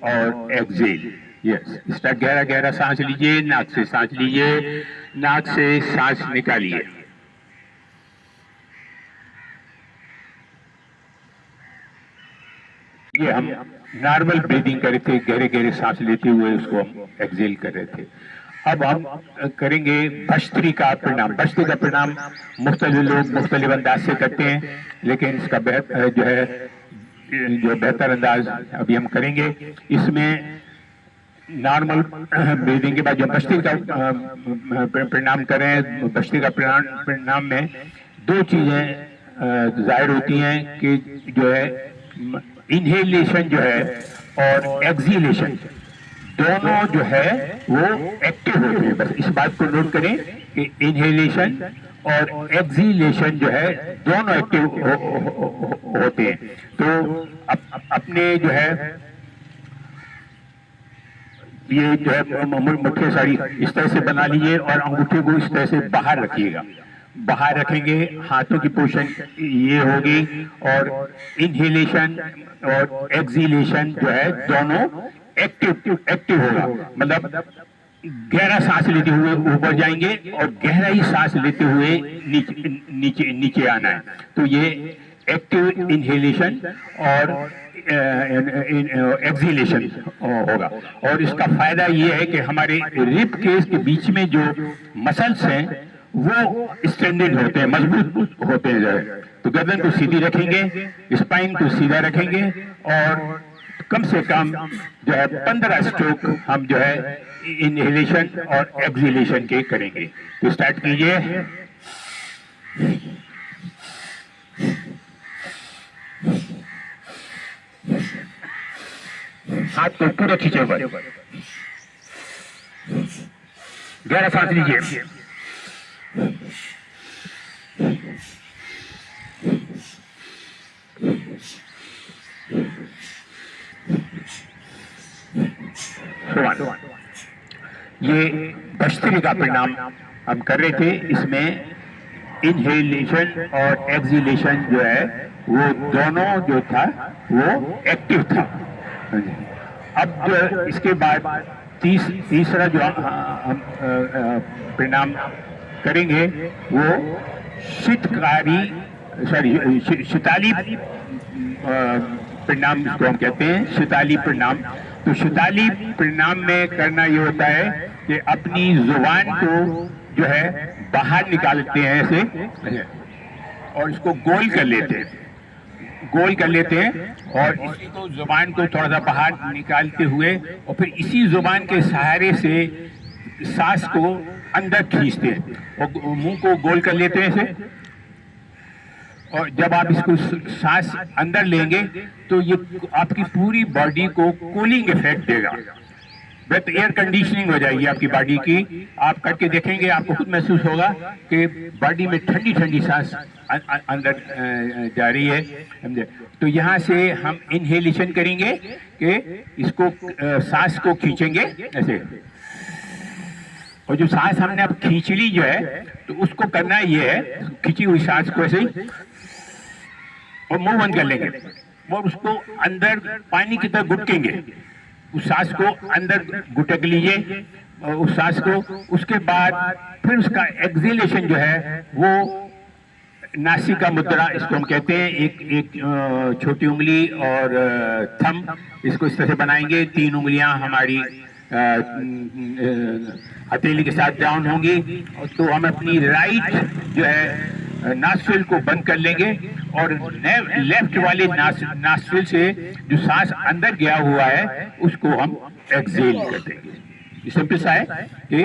और Excel. Yes, start. गहरा गहरा सांस लीजिए, नाक से सांस लीजिए, नाक से सांस निकालिए। ये हम नॉर्मल ब्रीदिंग कर रहे थे, गहरे गहरे सांस लेते हुए उसको हम एक्सेल कर रहे थे। अब हम करेंगे भस्त्रिका प्रणाम। भस्त्रिका प्रणाम मुख्तलिफ लोग मुख्तलिफ अंदाज से करते हैं, लेकिन इसका जो बेहतर अंदाज अभी हम करेंगे। इसमें नॉर्मल ब्रीदिंग के बाद जो भस्त्रिका प्रणाम करें, भस्त्रिका प्रणाम में दो चीजें जाहिर होती हैं कि जो है इनहेलेशन जो है और एक्सहेलेशन दोनों जो है वो एक्टिव होते हैं। बस इस बात को नोट करें कि इनहेलेशन और एक्सहेलेशन जो है दोनों एक्टिव होते हैं। तो अपने जो है ये जो है मुट्ठी साड़ी इस तरह से बना लीजिए और अंगूठे को इस तरह से बाहर रखिएगा। बाहर रखेंगे, हाथों की पोजीशन ये होगी और इनहेलेशन और एक्सहेलेशन जो है दोनों एक्टिव होगा। मतलब गहरा सांस लेते हुए ऊपर जाएंगे और गहरा ही सांस लेते हुए नीचे नीचे आना है। तो ये एक्टिव इनहेलेशन और एक्सहेलेशन होगा। और इसका फायदा ये है कि हमारे रिब केस के बीच में जो मसल्स हैं वो स्ट्रेंथेड होते हैं, मजबूत होते हैं जो है। तो गर्दन को सीधी रखेंगे, स्पाइन को सीधा रखेंगे और कम से कम जो है 15 स्ट्रोक हम जो है इनहेलेशन और एक्सहेलेशन के करेंगे। तो स्टार्ट कीजिए। हाथ को पूरा खींचे ऊपर, गहरा सांस लीजिए। ये भस्त्रिका प्रणाम हम कर रहे थे, इसमें इनहेलेशन और एक्सहेलेशन जो है वो दोनों जो था वो एक्टिव था। अब जो इसके बाद तीसरा जो हम प्रणाम करेंगे वो शिताली प्रणाम जिसको हम कहते हैं, शिताली प्रणाम। तो शिताली प्रणाम में करना ये होता है कि अपनी जुबान को जो है बाहर निकालते हैं ऐसे और इसको गोल कर लेते हैं, और इसी को जुबान को थोड़ा सा बाहर निकालते हुए और फिर इसी जुबान के सहारे से सांस को अंदर खींचते हैं और मुंह को गोल कर लेते हैं ऐसे। और जब आप इसको सांस अंदर लेंगे तो ये आपकी पूरी बॉडी को कूलिंग इफेक्ट देगा, विद एयर कंडीशनिंग हो जाएगी आपकी बॉडी की। आप करके देखेंगे, आपको खुद महसूस होगा कि बॉडी में ठंडी ठंडी सांस अंदर जा रही है, समझे। तो यहाँ से हम इनहेलेशन करेंगे कि इसको सांस को खींचेंगे ऐसे, और जो सांस हमने अब खींच ली जो है तो उसको करना ये है, खींची हुई सांस को ऐसे ही और मुंह बंद कर लेंगे और उसको अंदर पानी की तरह गुटकेंगे। उस सांस को अंदर गुटक लीजिए उस सांस को। उसके बाद फिर उसका एक्सहेलेशन जो है वो नासिका मुद्रा इसको हम कहते हैं। एक छोटी उंगली और थंब इसको इस तरह से बनाएंगे, 3 उंगलियां हमारी हथेली के साथ डाउन होंगी। तो हम अपनी राइट जो है नास्ट्रिल को बंद कर लेंगे और लेफ्ट वाले नास्ट्रिल से जो सांस अंदर गया हुआ है उसको हम एक्सहेल कर देंगे। सिंपल सा है कि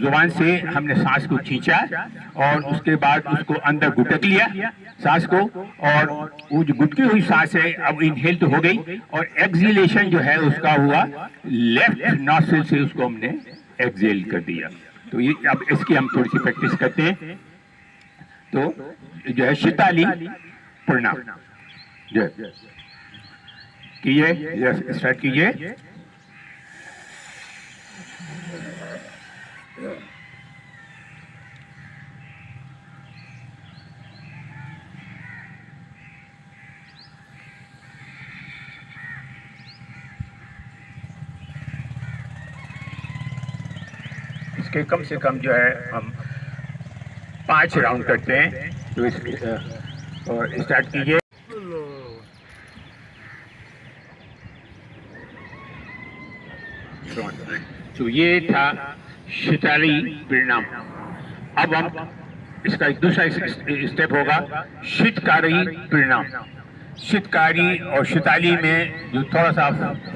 जुबान से हमने सांस को खींचा और उसके बाद उसको अंदर गुटक लिया सांस को, और वो जो गुटकी हुई सांस है अब इनहेल तो हो गई और एक्सहेलेशन जो है उसका हुआ लेफ्ट नॉस्ट्रिल से, उसको हमने एक्सहेल कर दिया। तो ये अब इसकी हम थोड़ी सी प्रैक्टिस करते हैं। तो जो है शिताली प्रणाम जो कीजिए, स्टार्ट कीजिए। इसके कम से कम जो है हम 5 राउंड करते हैं। तो और स्टार्ट कीजिए। तो ये था शिताली परिणाम। अब हम इसका एक दूसरा स्टेप होगा शीतकारी परिणाम। शीतकारी और शिताली में जो थोड़ा सा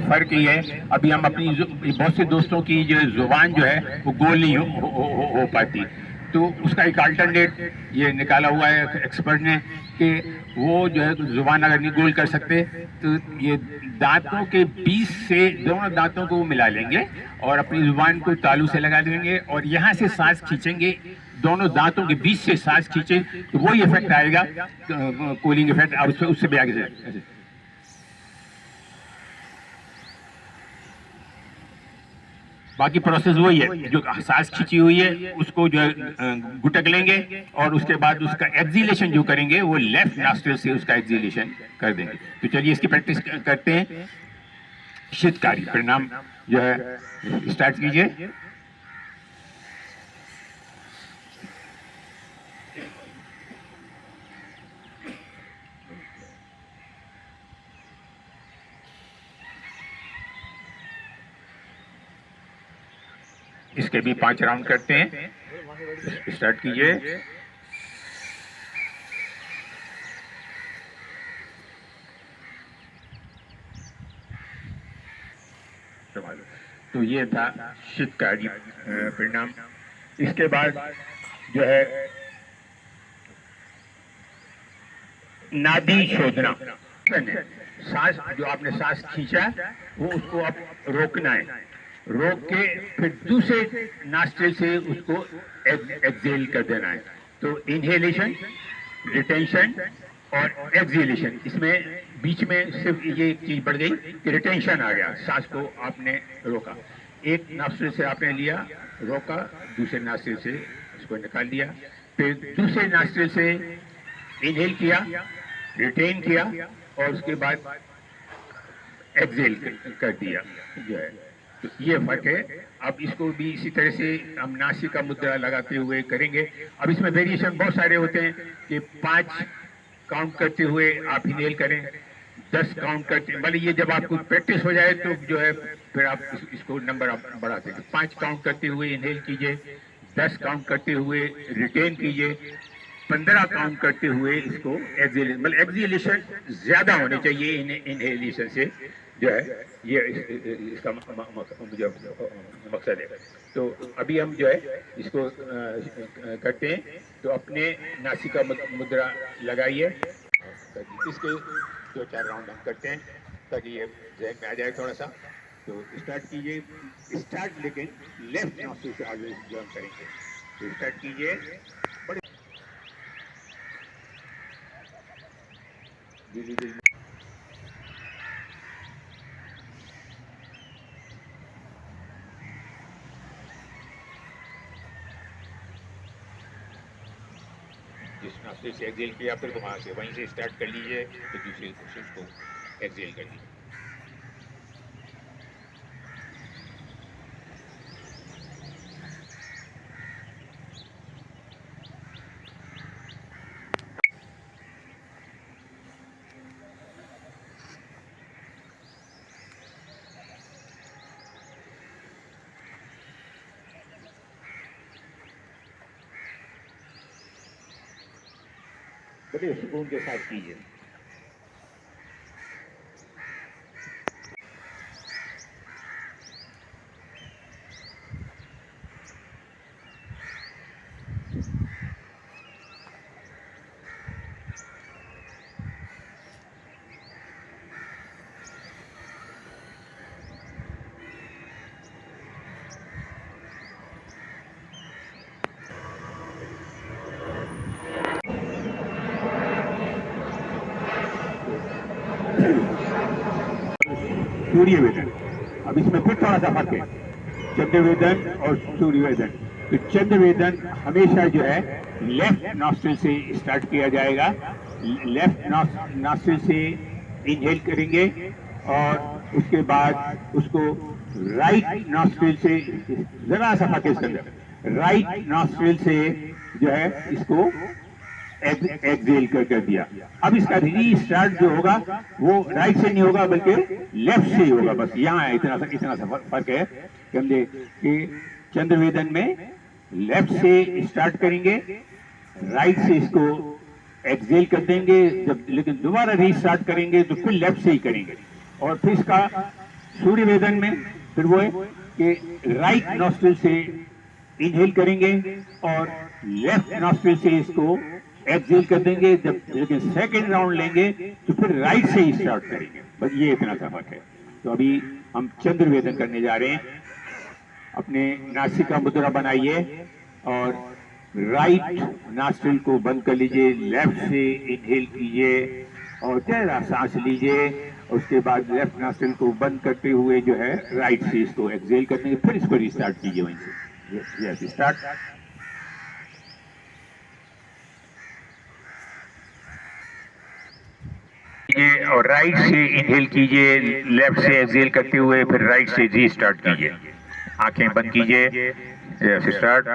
फर्क ही है, अभी हम अपनी बहुत से दोस्तों की जो जुबान जो है वो गोल नहीं हो पाती, तो उसका एक अल्टरनेट ये निकाला हुआ है एक्सपर्ट ने कि वो जो है जुबान अगर नहीं गोल कर सकते तो ये दांतों के बीच से दोनों दांतों को मिला लेंगे और अपनी जुबान को तालू से लगा देंगे और यहाँ से सांस खींचेंगे, दोनों दांतों के बीच से सांस खींचे तो वही इफेक्ट आएगा, कूलिंग इफेक्ट। और उससे भी आगे से बाकी प्रोसेस वही है, जो सांस खींची हुई है उसको जो है गुटक लेंगे और उसके बाद उसका एक्सहेलेशन जो करेंगे वो लेफ्ट नॉस्ट्रिल से उसका एक्सहेलेशन कर देंगे। तो चलिए इसकी प्रैक्टिस करते हैं। शीतकारी परिणाम जो है स्टार्ट कीजिए। इसके भी 5 राउंड करते हैं। स्टार्ट कीजिए। तो ये था शीतकारी परिणाम। इसके बाद जो है नादी शोधना। सांस जो आपने सांस खींचा वो उसको आप रोकना है, रोक के फिर दूसरे नास्ट्रिल से उसको एक्सहेल कर देना है। तो इनहेलेशन, रिटेंशन और एक्सहेलेशन, इसमें बीच में सिर्फ ये एक चीज बढ़ गई कि रिटेंशन आ गया, सांस को आपने रोका, एक नास्ट्रिल से आपने लिया रोका, दूसरे नास्ट्रिल से उसको निकाल दिया, फिर दूसरे नास्ट्रिल से इनहेल किया, रिटेन किया और उसके बाद एक्सहेल कर दिया जो है। तो ये फर्क है। अब इसको भी इसी तरह से हम नासिका मुद्रा लगाते हुए करेंगे। अब इसमें वेरिएशन बहुत सारे होते हैं कि 5 काउंट करते हुए आप इनहेल करें, 10 काउंट करते, मतलब ये जब आपको प्रैक्टिस हो जाए तो जो है फिर आप इसको नंबर आप बढ़ा सकते। 5 काउंट करते हुए इनहेल कीजिए, 10 काउंट करते हुए रिटेन कीजिए, 15 काउंट करते हुए इसको एक्सहेलेशन, मतलब एक्सहेलेशन ज्यादा होने चाहिए इनहेलेशन से जो है, ये इसका मकसद है। तो अभी हम जो है इसको करते हैं। तो अपने नासिका मुद्रा लगाइए, इसके 2-4 राउंड हम करते हैं ताकि ये जहन में आ जाए थोड़ा सा। तो स्टार्ट कीजिए, स्टार्ट लेकिन लेफ्ट नॉस्ट्रिल से आगे जो हम करेंगे। तो स्टार्ट कीजिए, धीरे-धीरे जिस नास्ते से एक्सहेल किया फिर वहाँ से वहीं से स्टार्ट कर लीजिए, तो दूसरी कोशिश को एक्सहेल कर लीजिए। बड़े सुकून के साथ कीजिए। सूर्य वेदन, अब इसमें फिर थोड़ा सा फर्क है, चंद्र वेदन और सूर्य वेदन। तो चंद्र वेदन हमेशा जो है लेफ्ट नॉस्ट्रिल से स्टार्ट किया जाएगा, लेफ्ट नॉस्ट्रिल से इनहेल करेंगे और उसके बाद उसको राइट नॉस्ट्रिल से, जरा सा फर्क है इसके अंदर, राइट नॉस्ट्रिल से जो है इसको एक्सेल कर दिया। अब इसका रीस्टार्ट जो होगा वो राइट से नहीं होगा बल्कि लेफ्ट से ही होगा। बस यहाँ है इतना सा फर्क है कि हम कि चंद्रवेदन में लेफ्ट से स्टार्ट करेंगे, राइट से इसको एक्सेल कर देंगे, जब लेकिन दोबारा रीस्टार्ट करेंगे तो फिर लेफ्ट से ही करेंगे। और फिर इसका सूर्य वेदन में फिर वो है कि राइट नॉस्ट्रिल से इनहेल करेंगे और लेफ्ट नॉस्ट्रिल से इसको एक्सेल कर देंगे। जब लेकिन सेकेंड राउंड लेंगे तो फिर राइट से ही स्टार्ट करेंगे। बस ये इतना सा फर्क है। तो अभी हम चंद्रवेदन करने जा रहे हैं। अपने नासिका मुद्रा बनाइए और राइट नॉस्ट्रिल को बंद कर लीजिए, लेफ्ट से इनहेल कीजिए और गहरा सांस लीजिए। उसके बाद लेफ्ट नॉस्ट्रिल को बंद करते हुए जो है राइट से इसको एक्सेल कर देंगे, फिर इसको रिस्टार्ट कीजिए वहीं से। Yes start. और राइट से इनहेल कीजिए, लेफ्ट से एक्सेल करते हुए फिर राइट से री स्टार्ट कीजिए। आंखें बंद कीजिए। Yes start.